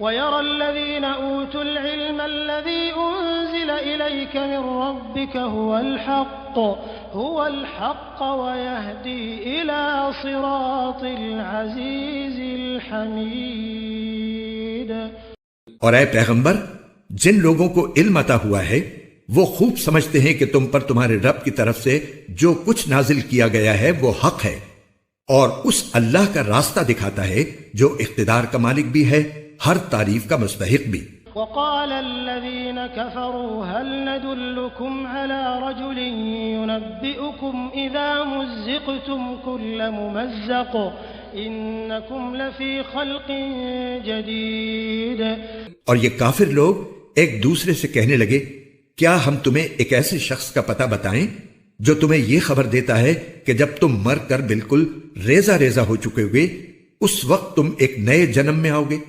वयरल्लज़ीन ऊतुल इल्म अल्लज़ी उन्ज़िल इलैका मिर रब्बिका हुवल हक़्क़ वयहदी इला सिरातिल अज़ीज़िल हमीद। और ऐ पैगंबर, जिन लोगों को इल्म अता हुआ है वो खूब समझते हैं कि तुम पर तुम्हारे रब की तरफ से जो कुछ नाजिल किया गया है वो हक है, और उस अल्लाह का रास्ता दिखाता है जो इख्तिदार का मालिक भी है, हर तारीफ का मुस्तहिक भी। वक़ालल्लज़ीन कफ़रू हल नदुल्लुकुम अला रजुलिन युनब्बिउकुम इज़ा मुज़्ज़िक़्तुम कुल्ल मुमज़्ज़क़ इन्नकुम लफ़ी ख़ल्क़िन जदीद। और ये काफिर लोग एक दूसरे से कहने लगे, क्या हम तुम्हें एक ऐसे शख्स का पता बताएं जो तुम्हें यह खबर देता है कि जब तुम मर कर बिल्कुल रेजा रेजा हो चुके होगे उस वक्त तुम एक नए जन्म में आओगे।